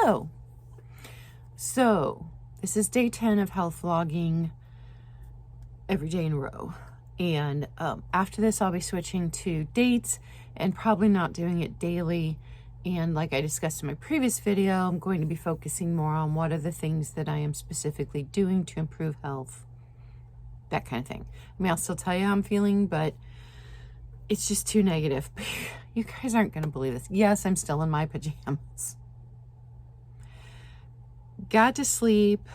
Hello. So, this is day 10 of health vlogging every day in a row. And after this, I'll be switching to dates and probably not doing it daily. And like I discussed in my previous video, I'm going to be focusing more on what are the things that I am specifically doing to improve health. That kind of thing. I mean, I'll still tell you how I'm feeling, but it's just too negative. You guys aren't going to believe this. Yes, I'm still in my pajamas. Got to sleep,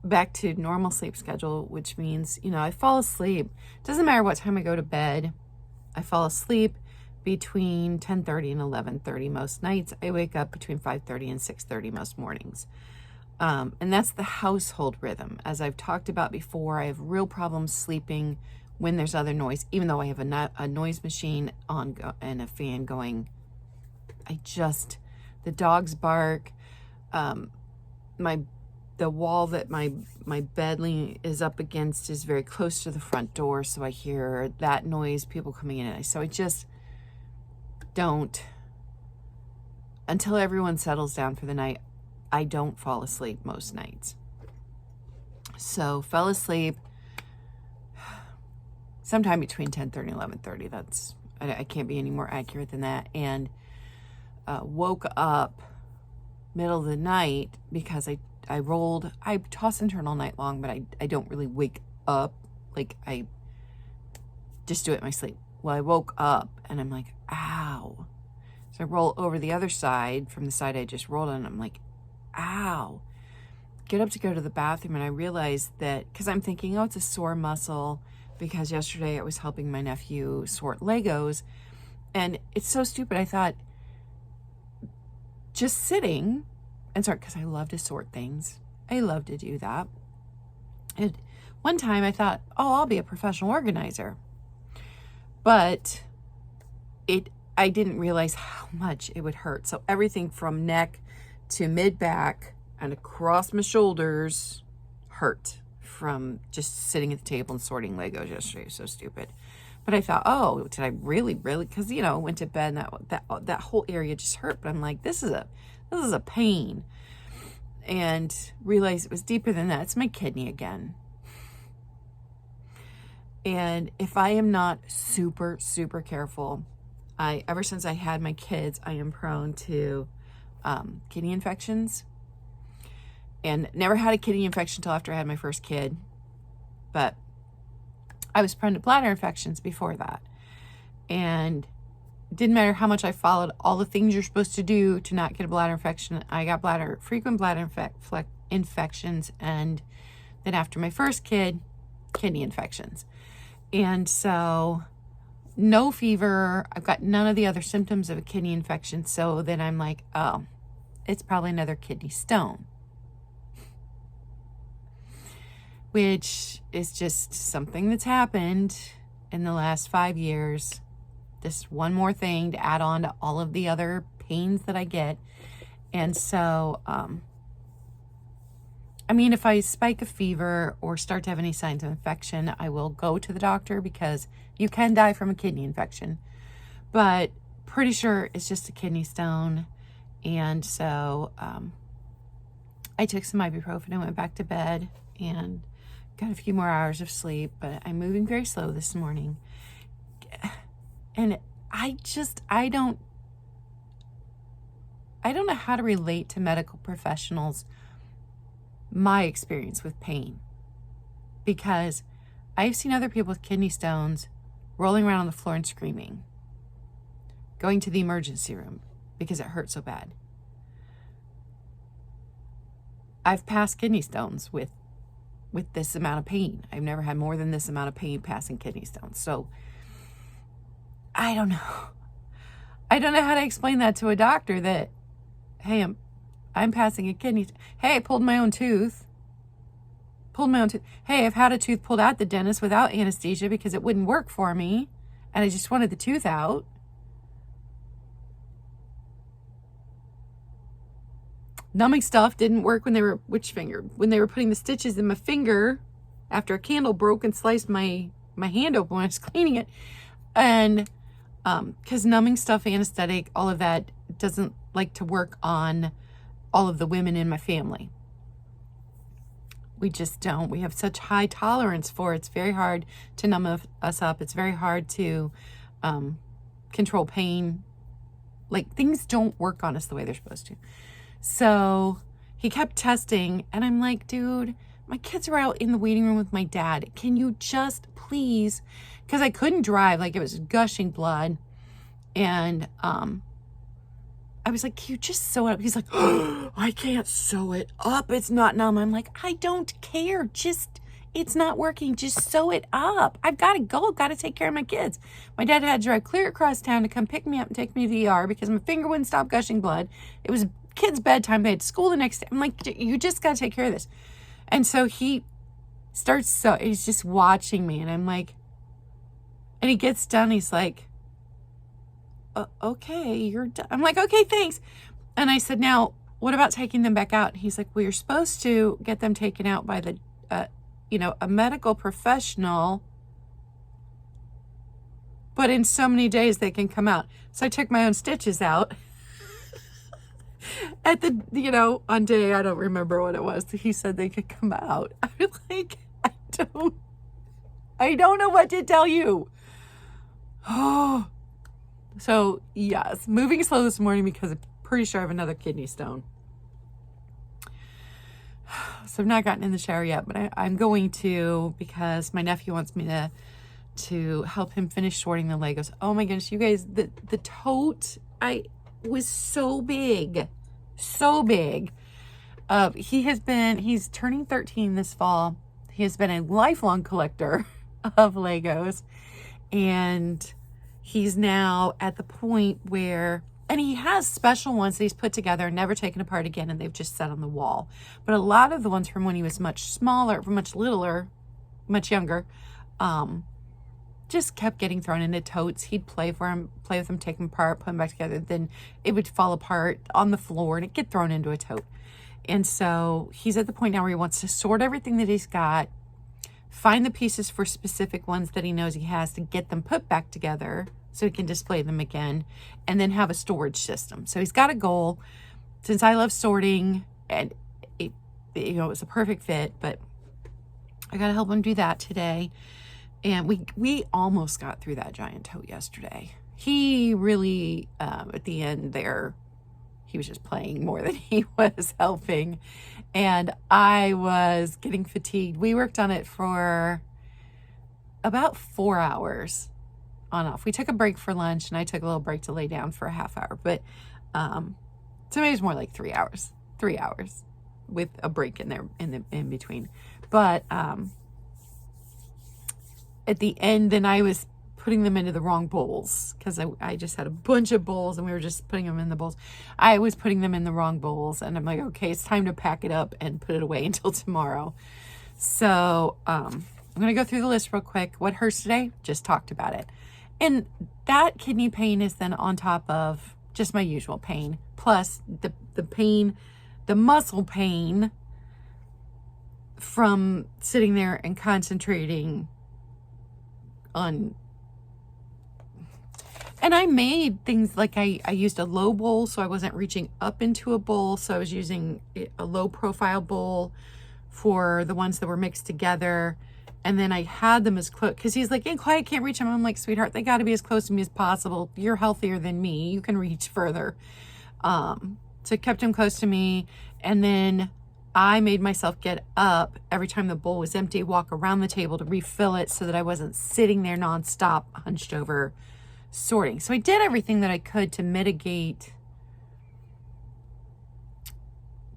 back to normal sleep schedule, which means, I fall asleep. Doesn't matter what time I go to bed. I fall asleep between 10:30 and 11:30 most nights. I wake up between 5:30 and 6:30 most mornings. And that's the household rhythm. As I've talked about before, I have real problems sleeping when there's other noise, even though I have a noise machine on and a fan going. The dogs bark. The wall that my bed is up against is very close to the front door, so I hear that noise, people coming in. So I just don't, until everyone settles down for the night, I don't fall asleep most nights. So fell asleep sometime between 10:30 and 11:30. I can't be any more accurate than that. And woke up middle of the night because I toss and turn all night long, but I don't really wake up. Like, I just do it in my sleep. Well, I woke up and I'm like, ow. So I roll over the other side from the side I just rolled on, and I'm like, ow. Get up to go to the bathroom, and I realized that, because I'm thinking, oh, it's a sore muscle, because yesterday I was helping my nephew sort Legos, and it's so stupid. I thought, just sitting and sort, because I love to sort things. I love to do that. And one time I thought, oh, I'll be a professional organizer. But I didn't realize how much it would hurt. So everything from neck to mid-back and across my shoulders hurt from just sitting at the table and sorting Legos yesterday. It was so stupid. But I thought, oh, did I really? Because, went to bed and that whole area just hurt. But I'm like, this is a pain. And realized it was deeper than that. It's my kidney again. And if I am not super, super careful, ever since I had my kids, I am prone to kidney infections. And never had a kidney infection until after I had my first kid. But I was prone to bladder infections before that. And it didn't matter how much I followed all the things you're supposed to do to not get a bladder infection. I got frequent bladder infections. And then after my first kid, kidney infections. And so no fever. I've got none of the other symptoms of a kidney infection. So then I'm like, oh, it's probably another kidney stone. Which is just something that's happened in the last 5 years. Just one more thing to add on to all of the other pains that I get. And so, if I spike a fever or start to have any signs of infection, I will go to the doctor, because you can die from a kidney infection. But pretty sure it's just a kidney stone. And so I took some ibuprofen and went back to bed and got a few more hours of sleep. But I'm moving very slow this morning. And I don't know how to relate to medical professionals my experience with pain, because I've seen other people with kidney stones rolling around on the floor and screaming, going to the emergency room because it hurt so bad. I've passed kidney stones with this amount of pain. I've never had more than this amount of pain passing kidney stones. So I don't know. I don't know how to explain that to a doctor, that, hey, I'm passing a kidney. Hey, I pulled my own tooth. Hey, I've had a tooth pulled out the dentist without anesthesia because it wouldn't work for me, and I just wanted the tooth out. Numbing stuff didn't work when they were, when they were putting the stitches in my finger after a candle broke and sliced my hand open when I was cleaning it. And because numbing stuff, anesthetic, all of that doesn't like to work on all of the women in my family. We just don't. We have such high tolerance for it. It's very hard to numb us up. It's very hard to control pain. Like, things don't work on us the way they're supposed to. So he kept testing, and I'm like, dude, my kids were out in the waiting room with my dad. Can you just please, because I couldn't drive, like it was gushing blood. And I was like, can you just sew it up? He's like, oh, I can't sew it up. It's not numb. I'm like, I don't care. Just, it's not working. Just sew it up. I've got to go. I've got to take care of my kids. My dad had to drive clear across town to come pick me up and take me to the ER because my finger wouldn't stop gushing blood. It was kids' bedtime. They had school the next day. I'm like, you just got to take care of this. And so he starts, he's just watching me, and I'm like, and he gets done. He's like, okay, you're done. I'm like, okay, thanks. And I said, now, what about taking them back out? And he's like, well, you're supposed to get them taken out by the, a medical professional, but in so many days they can come out. So I took my own stitches out at the, on day, I don't remember what it was. He said they could come out. I was like, I don't know what to tell you. Oh, so yes, moving slow this morning because I'm pretty sure I have another kidney stone. So I've not gotten in the shower yet, but I'm going to, because my nephew wants me to help him finish sorting the Legos. Oh my goodness, you guys, the tote was so big, so big. He's turning 13 this fall. He has been a lifelong collector of Legos, and he's now at the point where, and he has special ones that he's put together and never taken apart again, and they've just set on the wall. But a lot of the ones from when he was much smaller, much littler, much younger, just kept getting thrown into totes. He'd play with them, take them apart, put them back together. Then it would fall apart on the floor and it'd get thrown into a tote. And so he's at the point now where he wants to sort everything that he's got, find the pieces for specific ones that he knows he has to get them put back together so he can display them again, and then have a storage system. So he's got a goal. Since I love sorting, and it was a perfect fit, but I got to help him do that today. And we almost got through that giant tote yesterday. He really, at the end there, he was just playing more than he was helping. And I was getting fatigued. We worked on it for about 4 hours on off. We took a break for lunch, and I took a little break to lay down for a half hour. But to me, it was more like 3 hours. 3 hours with a break in there in between. But at the end, then I was putting them into the wrong bowls because I just had a bunch of bowls and we were just putting them in the bowls. I was putting them in the wrong bowls, and I'm like, okay, it's time to pack it up and put it away until tomorrow. So I'm going to go through the list real quick. What hurts today? Just talked about it. And that kidney pain is then on top of just my usual pain, plus the pain, the muscle pain from sitting there and concentrating on. And I made things like I used a low bowl, so I wasn't reaching up into a bowl. So I was using a low profile bowl for the ones that were mixed together. And then I had them as close, because he's like, hey, Clay, I can't reach them. I'm like, sweetheart, they got to be as close to me as possible. You're healthier than me. You can reach further. So I kept him close to me. And then I made myself get up every time the bowl was empty, walk around the table to refill it so that I wasn't sitting there nonstop, hunched over, sorting. So I did everything that I could to mitigate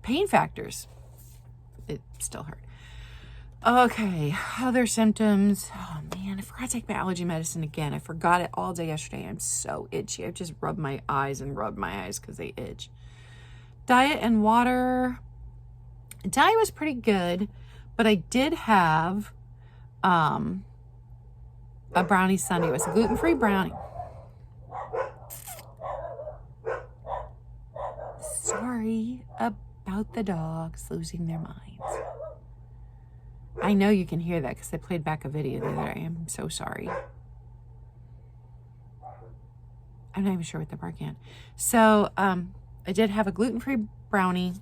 pain factors. It still hurt. Okay, other symptoms. Oh man, I forgot to take my allergy medicine again. I forgot it all day yesterday. I'm so itchy. I just rubbed my eyes because they itch. Diet and water. Diet was pretty good, but I did have a brownie sundae. It was a gluten-free brownie. Sorry about the dogs losing their minds. I know you can hear that because I played back a video the other day. I'm so sorry. I'm not even sure what they're barking at. So I did have a gluten-free brownie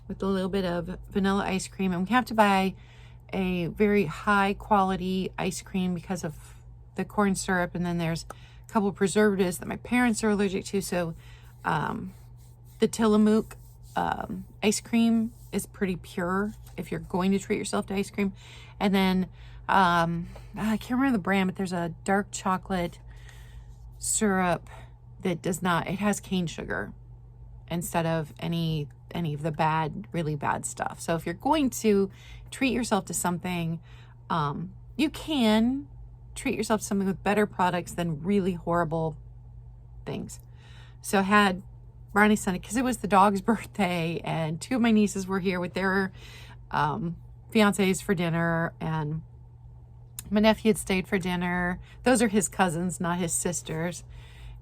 with a little bit of vanilla ice cream. And we have to buy a very high quality ice cream because of the corn syrup. And then there's a couple of preservatives that my parents are allergic to. So the Tillamook ice cream is pretty pure if you're going to treat yourself to ice cream. And then I can't remember the brand, but there's a dark chocolate syrup that does not, it has cane sugar instead of any of the bad, really bad stuff. So if you're going to treat yourself to something, you can treat yourself to something with better products than really horrible things. So I had brownie sundae because it was the dog's birthday, and two of my nieces were here with their fiancés for dinner, and my nephew had stayed for dinner. Those are his cousins, not his sisters.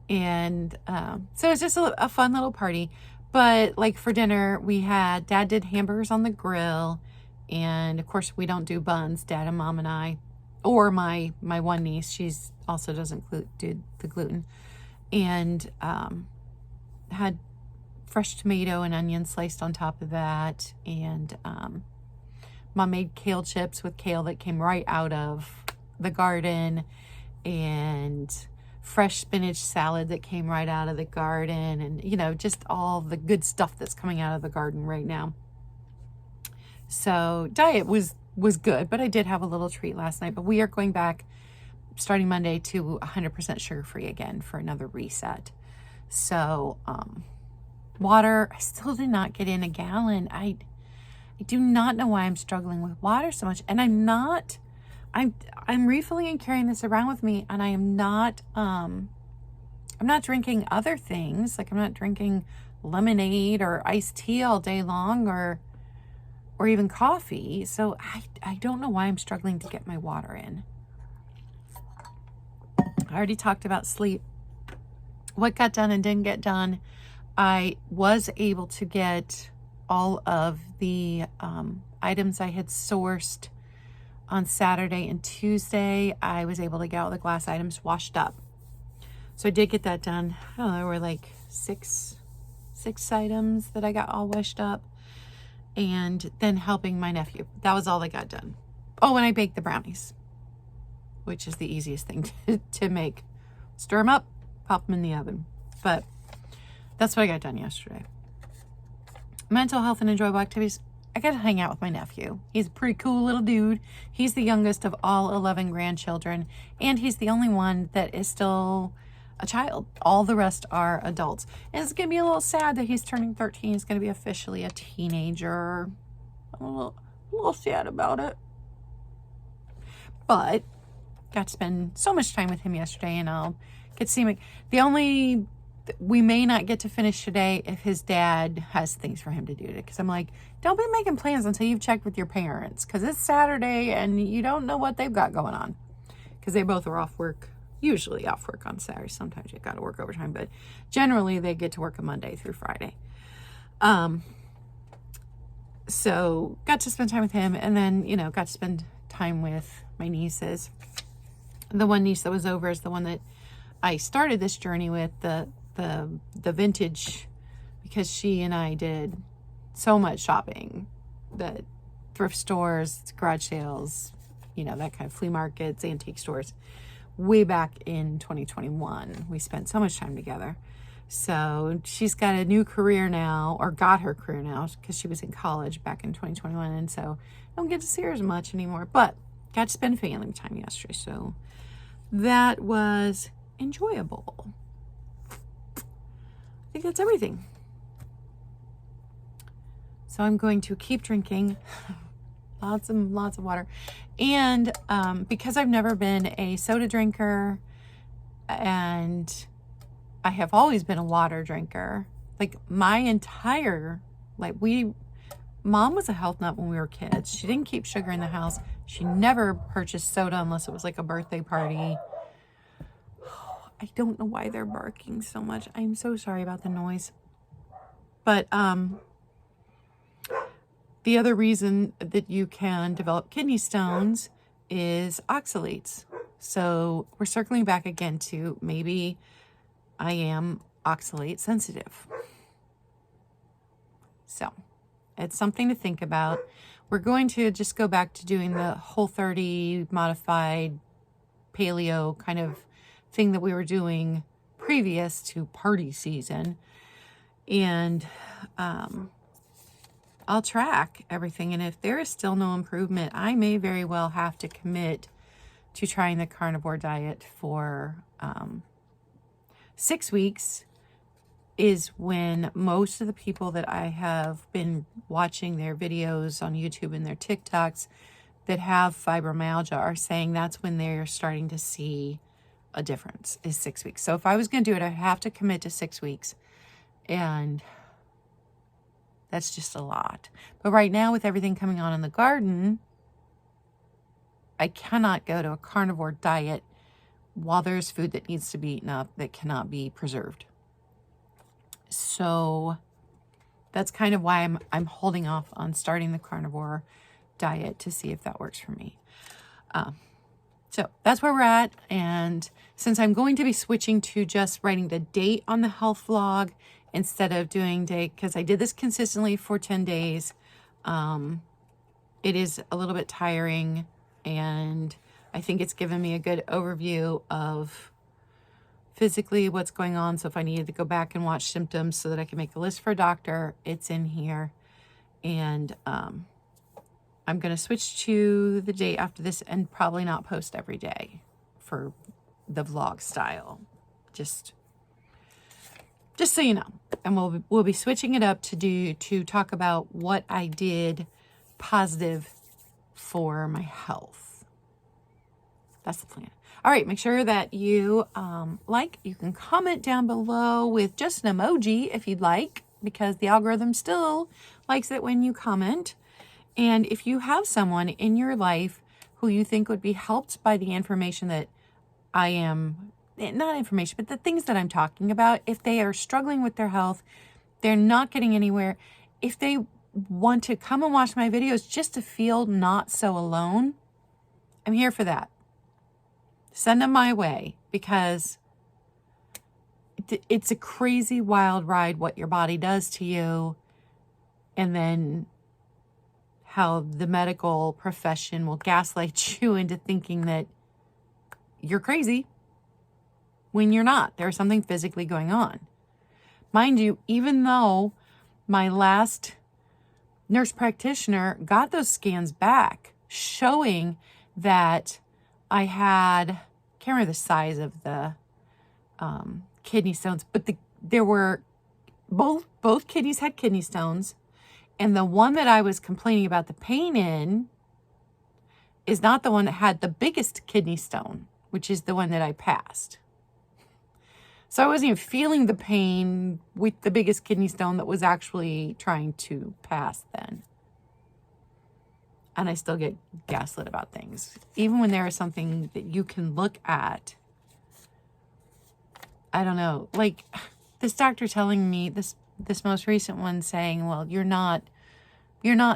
And so it was just a fun little party. But like for dinner, Dad did hamburgers on the grill. And of course, we don't do buns, Dad and Mom and I. Or my one niece, she's also doesn't do the gluten. And had fresh tomato and onion sliced on top of that. And Mom made kale chips with kale that came right out of the garden. And fresh spinach salad that came right out of the garden. And, you know, just all the good stuff that's coming out of the garden right now. So diet was good, but I did have a little treat last night. But we are going back starting Monday to 100% sugar-free again for another reset. So water, I still did not get in a gallon. I do not know why I'm struggling with water so much. And I'm refilling and carrying this around with me, and I'm not drinking other things. Like I'm not drinking lemonade or iced tea all day long or even coffee. So I don't know why I'm struggling to get my water in. I already talked about sleep. What got done and didn't get done. I was able to get all of the items I had sourced on Saturday and Tuesday. I was able to get all the glass items washed up. So I did get that done. I don't know, there were like six items that I got all washed up. And then helping my nephew. That was all I got done. Oh, and I baked the brownies, which is the easiest thing to make. Stir them up, pop them in the oven. But that's what I got done yesterday. Mental health and enjoyable activities. I got to hang out with my nephew. He's a pretty cool little dude. He's the youngest of all 11 grandchildren, and he's the only one that is still a child. All the rest are adults. And it's going to be a little sad that he's turning 13. He's going to be officially a teenager. I'm a little sad about it. But got to spend so much time with him yesterday, and I'll get to see him. We may not get to finish today if his dad has things for him to do. Because I'm like, don't be making plans until you've checked with your parents. Because it's Saturday and you don't know what they've got going on. Because they both are off work, usually off work on Saturday. Sometimes you got to work overtime. But generally they get to work a Monday through Friday. So got to spend time with him. And then, got to spend time with my nieces. The one niece that was over is the one that I started this journey with, the vintage, because she and I did so much shopping, the thrift stores, garage sales, that kind of flea markets, antique stores, way back in 2021. We spent so much time together. So she's got a new career now, or got her career now, because she was in college back in 2021. And so I don't get to see her as much anymore, but got to spend family time yesterday. So that was enjoyable. I think that's everything. So I'm going to keep drinking lots and lots of water. And because I've never been a soda drinker, and I have always been a water drinker, like my entire, Mom was a health nut when we were kids. She didn't keep sugar in the house. She never purchased soda unless it was like a birthday party. I don't know why they're barking so much. I'm so sorry about the noise. But the other reason that you can develop kidney stones is oxalates. So we're circling back again to maybe I am oxalate sensitive. So It's something to think about. We're going to just go back to doing the Whole30 modified paleo kind of thing that we were doing previous to party season. And I'll track everything. And if there is still no improvement, I may very well have to commit to trying the carnivore diet for 6 weeks. Is when most of the people that I have been watching their videos on YouTube and their TikToks that have fibromyalgia are saying that's when they're starting to see a difference, is 6 weeks. So if I was going to do it, I'd have to commit to 6 weeks. And that's just a lot. But right now, with everything coming on in the garden, I cannot go to a carnivore diet while there's food that needs to be eaten up that cannot be preserved. So that's kind of why I'm holding off on starting the carnivore diet to see if that works for me. So that's where we're at. And since I'm going to be switching to just writing the date on the health vlog instead of doing day, because I did this consistently for 10 days, it is a little bit tiring, and I think it's given me a good overview of physically what's going on. So if I needed to go back and watch symptoms so that I can make a list for a doctor, it's in here. And I'm going to switch to the day after this and probably not post every day for the vlog style. Just so you know. And we'll be switching it up to talk about what I did positive for my health. That's the plan. All right, make sure that you you can comment down below with just an emoji if you'd like, because the algorithm still likes it when you comment. And if you have someone in your life who you think would be helped by the information that I am, not information, but the things that I'm talking about, if they are struggling with their health, they're not getting anywhere, if they want to come and watch my videos just to feel not so alone, I'm here for that. Send them my way, because it's a crazy wild ride what your body does to you, and then how the medical profession will gaslight you into thinking that you're crazy when you're not. There's something physically going on. Mind you, even though my last nurse practitioner got those scans back showing that I had, can't remember the size of the kidney stones, but there were both kidneys had kidney stones, and the one that I was complaining about the pain in is not the one that had the biggest kidney stone, which is the one that I passed. So I wasn't even feeling the pain with the biggest kidney stone that was actually trying to pass then. And I still get gaslit about things. Even when there is something that you can look at. I don't know. Like this doctor telling me, this most recent one saying, well, you're not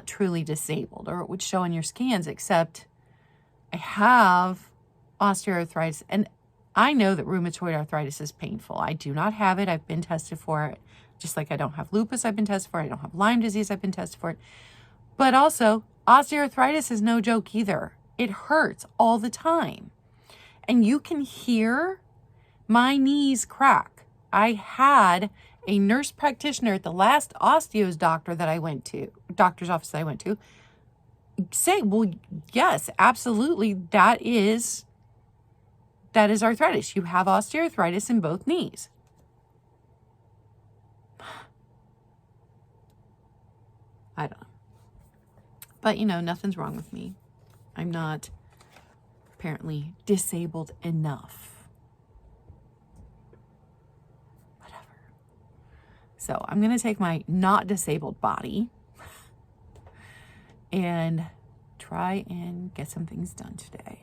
truly disabled, or it would show on your scans, except I have osteoarthritis. And I know that rheumatoid arthritis is painful. I do not have it. I've been tested for it. Just like I don't have lupus, I've been tested for it. I don't have Lyme disease, I've been tested for it. But also, osteoarthritis is no joke either. It hurts all the time. And you can hear my knees crack. I had a nurse practitioner at the last osteo's doctor's office that I went to, say, well, yes, absolutely, that is arthritis. You have osteoarthritis in both knees. I don't know. But, nothing's wrong with me. I'm not apparently disabled enough. Whatever. So I'm going to take my not disabled body and try and get some things done today.